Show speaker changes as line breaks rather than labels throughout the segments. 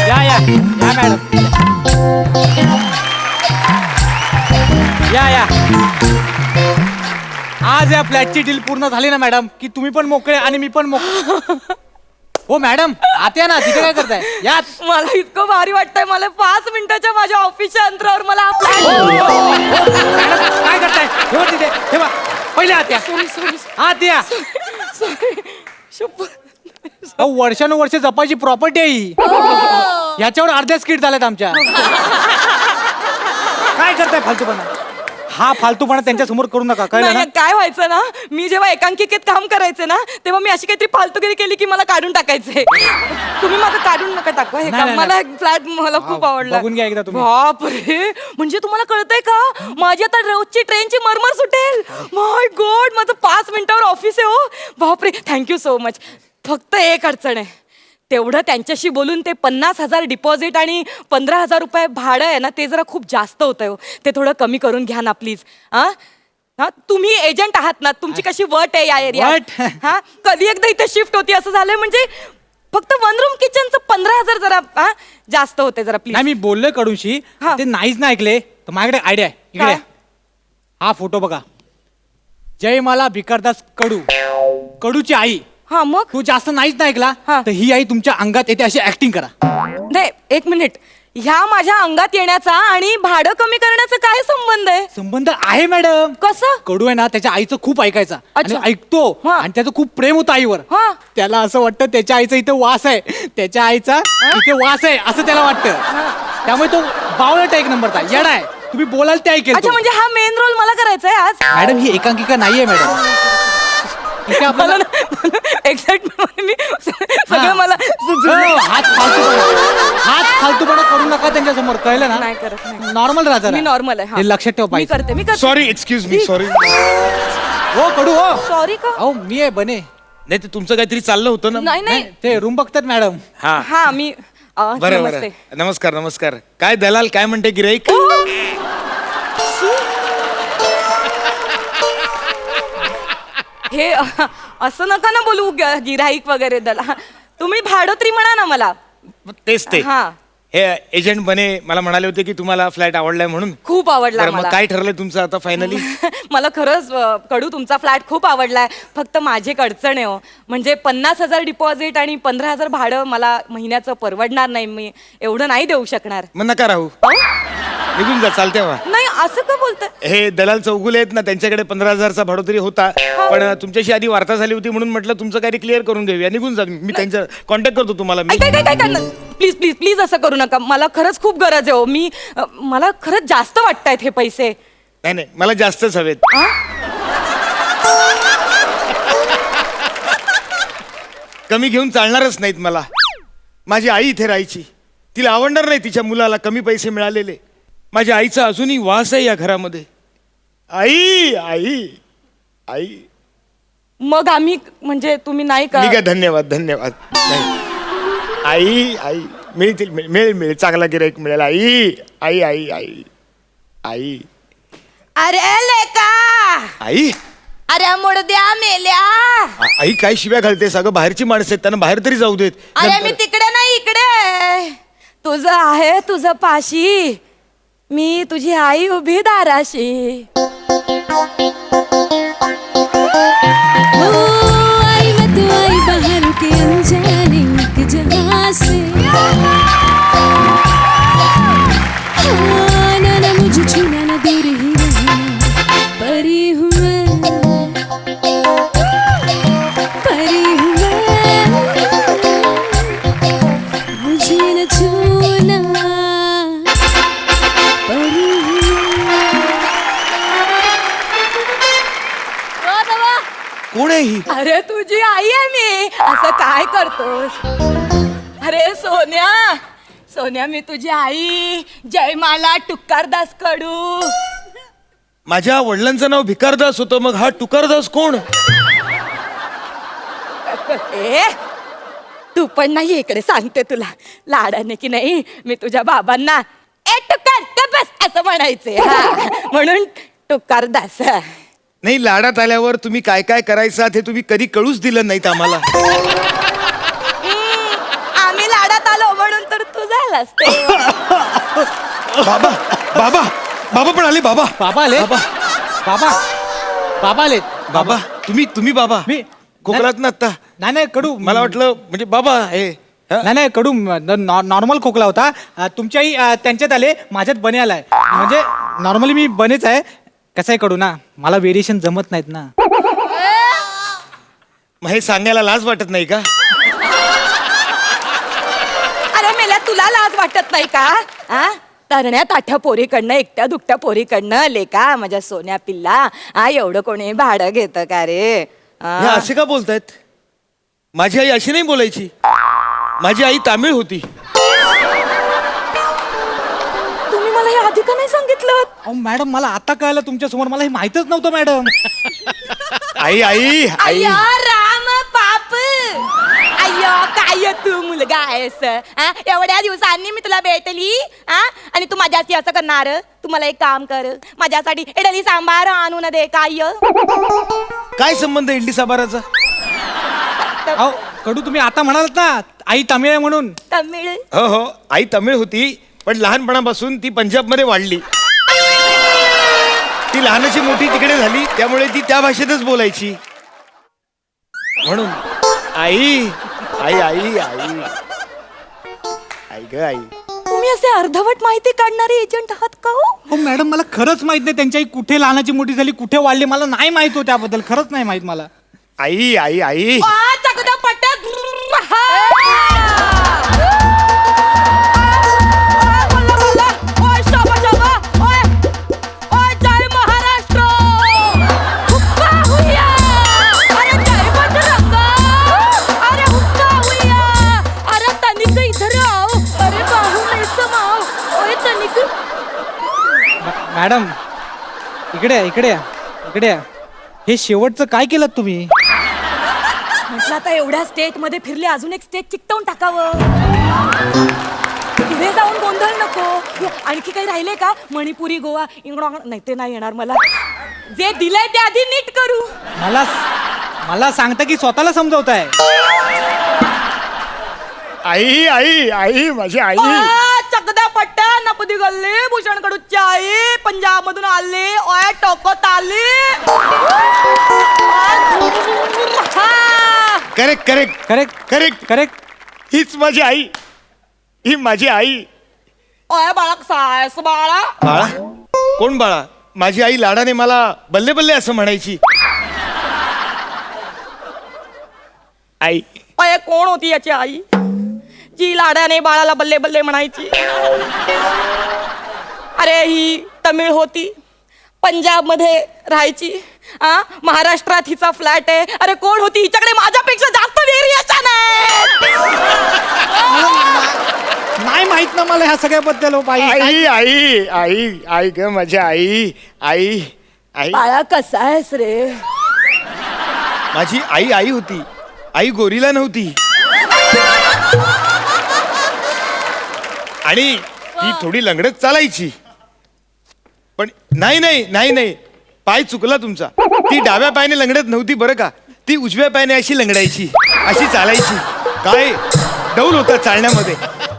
या या या मॅडम या या. आज या फ्लॅटची डील पूर्ण झाली ना मॅडम की तुम्ही पण मोकळे आणि मी पण मोकळे. हो मॅडम आत या ना, तिथे काय करताय? या.
मला इतकं भारी वाटतंय. मला 5 मिनिटाच्या माझ्या ऑफिसच्या अंतरावर मला आपला
मॅडम काय करताय? ठेवा तिथे ठेवा. पहिले आत या. आत या. वर्षानुवर्ष जपायची प्रॉपर्टी आहे ही. याच्यावर अर्ध्या स्किट झाल्यात आमच्या. काय करताय फालतूपणा? हा फालतूपणा त्यांच्या समोर करू नका, कळलं ना?
काय व्हायचं ना, मी जेव्हा एकांकिकेत काम करायचे ना तेव्हा मी अशी काहीतरी फालतूगिरी केली की मला काढून टाकायचे. तुम्ही माझं काढून नका टाकवा हे काम. मला फ्लॅट मला खूप आवडला.
बघून घ्या एकदा तुम्ही.
बापरे, म्हणजे तुम्हाला कळतंय का माझी आता रोजची ट्रेनची मरमर सुटेल. माय गॉड, माझं 5 मिनिटावर ऑफिस आहे. हो बापरे, थँक्यू सो मच. फक्त एक अडचण आहे, तेवढं त्यांच्याशी बोलून ते 50,000 डिपॉझिट आणि 15,000 रुपये भाडं आहे ना, ते जरा खूप जास्त होतंय हो. ते थोडं कमी करून घ्या ना प्लीज. हा तुम्ही एजंट आहात ना, तुमची कशी वट आहे या एरियात. हा कधी एकदा इथे शिफ्ट होती असं झालंय. म्हणजे फक्त 1 रूम किचनचं 15,000 जरा जास्त होते जरा प्लीज.
नाही मी बोललोय कडूशी, ते नाहीच ना ऐकले. तर माझ्याकडे आयडिया आहे. इकडे हा फोटो बघा. जयमाला भिकारदास कडू, कडूची आई.
हा मग
तू जास्त नाहीच ना ऐकला तर ही आई तुमच्या अंगात येते अशी ऍक्टिंग करा.
नाही, एक मिनिट. ह्या माझ्या अंगात येण्याचा आणि भाडं कमी करण्याचा काय संबंध आहे?
संबंध आहे मॅडम.
कसं?
कडू आहे ना त्याच्या आईचं खूप ऐकायचा आणि ऐकतो आणि त्याचं खूप प्रेम होतं आईवर. त्याला असं वाटतं त्याच्या आईचा इथे वास आहे, त्याच्या आईचा इथे वास आहे असं त्याला वाटतं. त्यामुळे तो बावळट एक नंबरचा येडा आहे. तुम्ही बोलाल ते ऐकेल.
अच्छा, म्हणजे हा मेन रोल मला करायचा आहे आज.
मॅडम ही एकांकिका नाहीये मॅडम.
एक्झॅक्ट मी सगळं मला
हात फालतूपणा करू नका त्यांच्या समोर, कळलं ना?
नाही करत नाही.
नॉर्मल राहा.
मी नॉर्मल आहे.
हे लक्षात ठेव पाहिजे.
करते मी करते.
Sorry, excuse me, sorry.
हो कडू हो.
सॉरी का?
अहो मी आहे बने.
नाही, ते तुमचं काहीतरी चाललं होतं ना.
नाही नाही.
ते रूम बघतात मॅडम.
हा मी
बरं बरं. नमस्कार नमस्कार. काय दलाल, काय म्हणते गिराईक?
हे असं नका ना बोलू गिराईक वगैरे दला. तुम्ही भाडोत्री म्हणा ना मला.
तेच ते.
हा
हे एजंट बने मला म्हणाले होते की तुम्हाला फ्लॅट आवडलाय म्हणून.
खूप आवडला
बरं, मग
मला.
काय ठरलंय तुमचं आता फायनली?
मला खरंच कडू तुमचा फ्लॅट खूप आवडलाय. फक्त माझी एक अडचण आहे हो. म्हणजे 50,000 डिपॉझिट आणि 15,000 भाडं मला महिन्याचं परवडणार नाही. मी एवढं नाही देऊ शकणार.
मग नका राहू, निघून जा, चालते वा.
नाही असं का बोलताय?
हे दलाल चौगुले आहेत ना, त्यांच्याकडे 15,000चा भाडोतरी होता. पण तुमच्याशी आधी वार्ता झाली होती म्हणून म्हटलं तुमचं काही क्लिअर करून घेऊया. निघून जा, मी त्यांच्या कॉन्टॅक्ट करतो तुम्हाला. मी
काय प्लीज प्लीज प्लीज असं करू नका. मला खरंच खूप गरज आहे हो. मला खरंच जास्त वाटतायत हे पैसे.
नाही नाही, मला जास्तच हवेत. कमी घेऊन चालणारच नाहीत मला. माझी आई इथे राहायची, तिला आवडणार नाही तिच्या मुलाला कमी पैसे मिळालेले. माझ्या आईचा अजूनही वास आहे या घरामध्ये. आई आई आई.
मग आम्ही म्हणजे तुम्ही नाही का?
ठीक आहे, धन्यवाद धन्यवाद. नाही. आई आई मिळतील, मिळेल मिळेल, चांगला गिराईक मिळेल. आई आई आई आई आई.
अरे लेका,
आई
अरे मुडद्या मेल्या.
आई काय शिव्या घालते? सगळं बाहेरची माणसं आहेत, त्यांना बाहेर तरी जाऊ देत.
अरे मी तिकडे नाही इकडे. तुझं आहे तुझं पाशी, मी तुझी आई उभी दाराशी.
आई मैं तो आई बाहर के अनजाने के जहां से. हाँ, ना ना मुझे छूना ना दूर ही रहना. परी हूँ मैं, परी हूँ मैं. मुझे न छूना, परी हूँ मैं.
कोण आहे ही?
अरे तुझी आई आहे मी. असं काय करतोस? अरे सोन्या, सोन्या मी तुझी आई जयमाला टुकारदास कडू.
माझ्या वडिलांचं नाव भिकारदास होतं, मग हा टुकारदास कोण?
ए तू पण नाही इकडे, सांगते तुला लाडाने की नाही. मी तुझ्या बाबांना ए टुकार का बस असं म्हणायचे. म्हणून टुकारदास.
नाही, लाडात आल्यावर तुम्ही काय काय करायचं हे तुम्ही कधी कळूच दिलं नाहीत आम्हाला.
आम्ही लाडात आलो म्हणून तर तुझा आलास तेव्हा.
बाबा बाबा बाबा पण आले बाबा
बाबा आले
बाबा
बाबा बाबा आले
बाबा तुम्ही बाबा
मी
खोकलात ना आता
नाही नाही कडू
मला वाटलं म्हणजे बाबा हे हा?
नाही नाही कडू नॉर्मल खोकला होता तुमच्याही त्यांच्यात आले माझ्यात बने आलाय म्हणजे नॉर्मली मी बनेच आहे कसं आहे कडू ना मला व्हेरिएशन जमत नाहीत ना
मग हे सांगायला लाज वाटत नाही का?
अरे मेल्या तुला लाज वाटत नाही का हा तरण्या ताठ्या पोरीकडनं एकट्या दुकट्या पोरीकडनं लेका माझ्या सोन्या पिल्ला हा एवढं कोणी भाडं घेतं का रे
हे असे का बोलतायत? माझी आई अशी नाही बोलायची. माझी आई तामिळ होती.
तुम्ही मला हे आधी का नाही सांगितलं
अहो मॅडम मला आता कळलं तुमच्या समोर मला हे माहितच नव्हतं मॅडम
आई आई आई
अय्यो राम पाप अय्यो काय तू मुलगा आहेस हा? एवढ्या दिवसांनी मी तुला भेटली हा आणि तू माझ्याशी असं करणार तू मला एक काम कर माझ्यासाठी इडली सांबार आणून दे काय
काय संबंध इडली सांबाराचा?
अहो कडू तुम्ही आता म्हणालात ना आई तामिळ आहे म्हणून
तमिळ
हो हो आई तमिळ होती पण लहानपणापासून ती पंजाबमध्ये वाढली. ती लहानाची मोठी तिकडे झाली त्यामुळे ती त्या भाषेतच बोलायची म्हणून आई आई आई आई आई ग आई.
तुम्ही असे अर्धवट माहिती काढणारे एजंट आहात का हो
हो मॅडम मला खरंच माहित नाही त्यांची आई कुठे लहानाची मोठी झाली कुठे वाढली मला नाही माहित हो त्याबद्दल खरंच नाही माहित मला
आई आई आई
मॅडम इकडे या, इकडे या, इकडे या. हे शेवटचं काय केलं तुम्ही
म्हटलं आता एवढ्या स्टेट मध्ये फिरले अजून एक स्टेट चिकटवून टाकावं पुढे जाऊन गोंधळ नको आणखी काही राहिले का मणिपुरी गोवा इंग्लंड नाही ते नाही येणार मला जे दिलंय ते आधी नीट करू
मला मला सांगता की स्वतःला समजवताय
आई आई आई माझी आई
चकदा पट्टा नपदी गल्ले भूषण कडूची आई पंजाब मधून आले ओय टोकत आले
correct correct
correct
correct
correct
हीच माझी आई ही माझी आई.
ओय बाळा सायस बाळा
बाळा कोण बाळा? माझी आई लाडाने मला बल्ले बल्ले असं म्हणायची. आई
ओय कोण होती याची आई जी लाडाने बाळाला बल्ले बल्ले म्हणायची अरे ही तमिळ होती पंजाब मध्ये राहायची महाराष्ट्रात हिचा फ्लॅट आहे अरे कोण होती हिच्याकडे माझ्यापेक्षा जास्त व्हेरिएशन आहे
नाही माहित ना मला ह्या सगळ्याबद्दल हो बाई
आई आई आई आई ग माझी आई आई आई
बाळा कसा आहेस रे
माझी आई आई होती आई गोरीला नव्हती आणि ती थोडी लंगडत चालायची पण नाही नाही नाही नाही पाय चुकला तुमचा. ती डाव्या पायाने लंगडत नव्हती बरं का ती उजव्या पायाने अशी लंगडायची अशी चालायची. काय डौल होता चालण्यामध्ये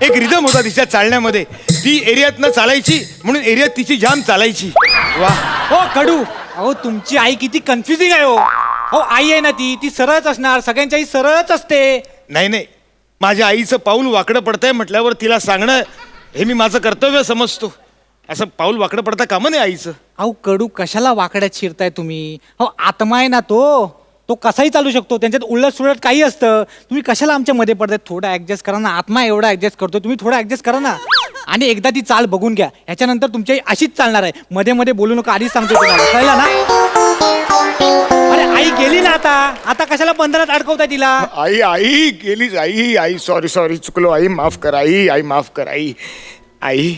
एक रिदम होता तिच्या चालण्यामध्ये. ती एरियातनं चालायची म्हणून एरियात तिची जाम चालायची. वा
हो कडू अहो तुमची आई किती कन्फ्युजिंग आहे हो हो आई आहे ना ती सरळच असणार सगळ्यांची आई सरळच असते.
नाही नाही माझ्या आईचं पाऊल वाकडं पडतंय म्हटल्यावर तिला सांगणं हे मी माझं कर्तव्य समजतो. असं पाऊल वाकडं पडता कामा नाही आईचं.
अहो कडू कशाला वाकड्यात शिरताय तुम्ही हो आत्मा आहे ना तो कसाही चालू शकतो त्यांच्यात उलट सुलट काही असतं तुम्ही कशाला आमच्या मध्ये पडताय थोडं ऍडजस्ट करा ना आत्मा एवढा ऍडजस्ट करतो तुम्ही थोडं ऍडजस्ट करा ना आणि एकदा ती चाल बघून घ्या ह्याच्यानंतर तुमची आई अशीच चालणार आहे मध्ये मध्ये बोलू नका आधीच सांगतो तुम्हाला कळलं ना. अरे आई गेली ना आता कशाला बंधनात अडकवताय तिला.
आई आई गेलीच आई आई सॉरी सॉरी चुकलो आई माफ कर आई आई माफ कर आई आई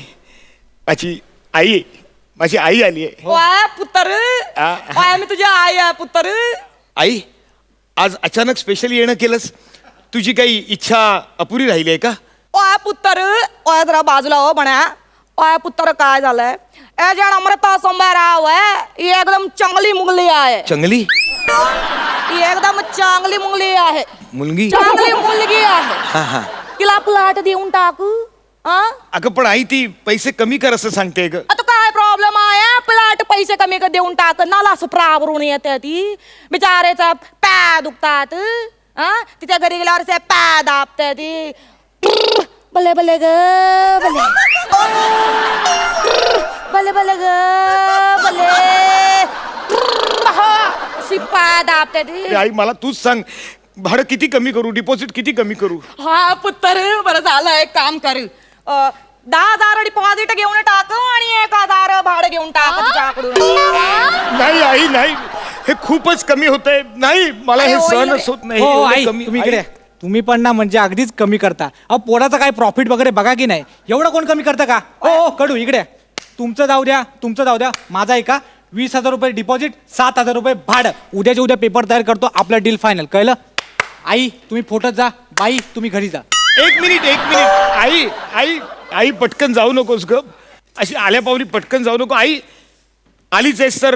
माझी आई आली आहे.
ओय पुत्र ओय मी तुझी आई आहे पुत्र.
आई आज अचानक स्पेशल येणं केलंस तुझी काही इच्छा अपुरी राहिली आहे का?
ओय पुत्र ओय जरा बाजूला हो म्हणा ओय पुत्र काय झालंय एजंट अमृता सोमवारराव आहे ही एकदम चांगली मुलगी आहे.
चंगली
ही एकदम चांगली मुलगी आहे
मुलगी
चांगली मुलगी आहे
हा हा
तिला प्लॉट देऊन टाकू
अगं पण आई ती पैसे कमी कर असं सांगते ग.
आता काय प्रॉब्लेम आहे प्लाट पैसे कमी का देऊन टाक नाला असं प्रावरून येते ती बिचारायचा पॅ दुखतात तिच्या घरी गेल्यावर ते पॅ दाबते ती बल्ले बल्ले ग बल्ले बल्ले बल्ले ग बल्ले शिपा दाबते ती.
आई मला तूच सांग भाडं किती कमी करू, डिपॉझिट किती कमी करू?
हा पुत्र बरं झालं एक काम कर 10,000 डिपॉझिट घेऊन टाक आणि 1,000 भाडं घेऊन टाक तिच्याकडून.
नाही आई नाही, हे खूपच कमी होतंय. नाही मला हे
अरे,
सहनच होत नाही.
हो
एवढं
आई
कमी.
तुम्ही इकडे या. तुम्ही पण ना म्हणजे अगदीच कमी करता. अहो पोराचं काय प्रॉफिट वगैरे बघा की नाही, एवढं कोण कमी करतं का? हो कडू इकडे या. तुमचं जाऊ द्या माझा ऐका. 20,000 रुपये डिपॉझिट, 7,000 रुपये भाडं. उद्याच्या उद्या पेपर तयार करतो, आपला डील फायनल. कळलं? आई तुम्ही फोटोत जा, बाई तुम्ही घरी जा.
एक मिनिट आई आई आई पटकन जाऊ नकोस ग. अशी आल्या पावली पटकन जाऊ नको. आई आलीच आहेस तर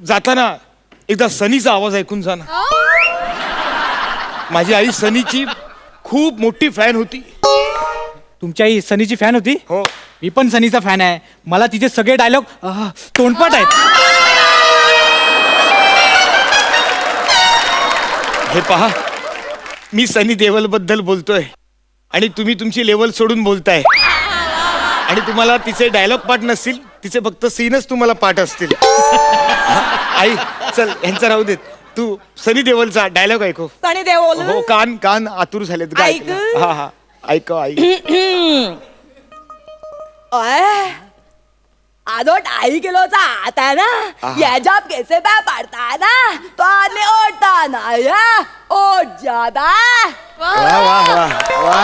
जाताना एकदा सनीचा आवाज ऐकून जा ना. माझी आई सनीची खूप मोठी फॅन होती.
तुमची आई सनीची फॅन होती?
हो.
मी पण सनीचा फॅन आहे. मला तिचे सगळे डायलॉग तोंडपाठ आहेत.
हे पहा, मी सनी देओल बद्दल बोलतोय आणि तुम्ही तुमची लेवल सोडून बोलताय. आणि तुम्हाला तिचे डायलॉग पाठ नसतील, तिचे फक्त सीनच तुम्हाला पाठ असतील. आई चल यांचा राहू देत, तू सनी देओलचा डायलॉग ऐकव.
सनी देओल
हो कान आतुर झालेत.
ऐक.
हा ऐकव आई.
आदो 2.5 किलोचा आता है ना ये जब कैसे पै पड़ता है ना तो आदमी ओटता ना या ओट जाता है.
वा वा वा वा.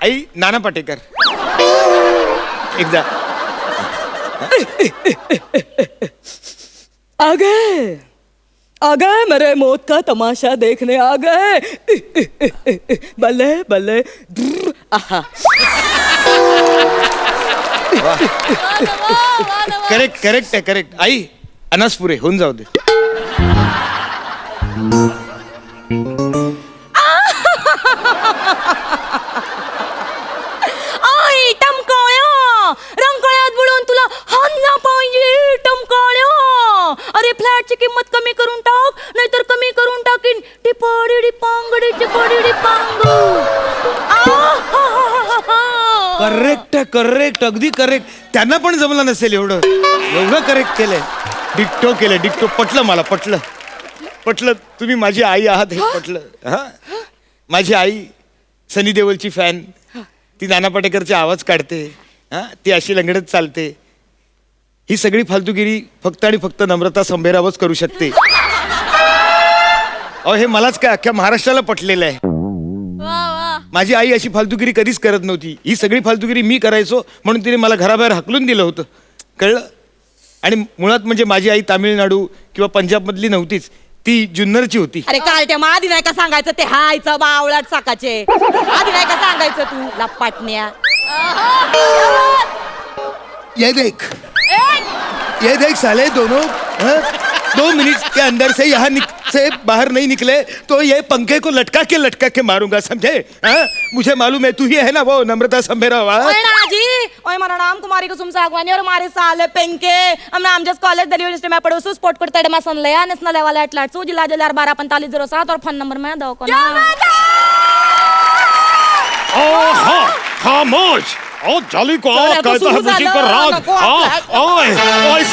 आई नाना पाटेकर एकदा.
आ गए मेरे मौत का तमाशा देखने आ गए. बल्ले बल्ले आहा.
करेक्ट आई अनासपुरे होऊन जाऊ दे.
आई टमकाळ्या रंकाळ्यात बुडून तुला हाणला पाहिजे टमकाळ्या. अरे फ्लॅटची किंमत कमी करून टाक नाहीतर कमी करून टाकीन टिपाडी डिपांगडी चिपाडी डिपांग.
करेक्ट अगदी करेक्ट. त्यांना पण जमलं नसेल एवढं करेक्ट केलंय. डिक्टो पटलं मला. पटलं तुम्ही माझी आई आहात हे पटलं. हा माझी आई सनी देओलची फॅन. ती नाना पाटेकरचे आवाज काढते. हा ती अशी लंगडत चालते. ही सगळी फालतूगिरी फक्त आणि फक्त नम्रता संभेरावच करू शकते. अहो हे मलाच काय अख्ख्या महाराष्ट्राला पटलेलं आहे. माझी आई अशी फालतूगिरी कधीच करत नव्हती. ही सगळी फालतूगिरी मी करायचो म्हणून तिने मला घराबाहेर हाकलून दिलं होतं. कळलं? आणि मुळात म्हणजे माझी आई तामिळनाडू किंवा पंजाबमधली नव्हतीच, ती जुन्नरची होती.
अरे काल त्या आधी नाही का सांगायचं ते हायचं बावळाट साकाचे. आधी नाही का सांगायचं तू लपाटण्या.
ये देख साले दोनों 2 मिनट के अंदर से यहाँ से बाहर नहीं निकले तो ये पंखे को लटका के मारूंगा, समझे? मुझे मालूम है तू ही है ना वो नम्रता संभेरा.
ओए ना जी, ओए मेरा नाम कुमारी कुसुम सागवानी और हमारे साल पेंके हम नाम जस कॉलेज दिल्ली यूनिवर्सिटी में पढ़ो स्पोर्ट करते डे मसन ले नेशनल लेवल एथलेट सो जिला जलार 124507 और फोन नंबर में दो को ना.
खामोश. ओ जाली को कहता है मुझे को राग. ओए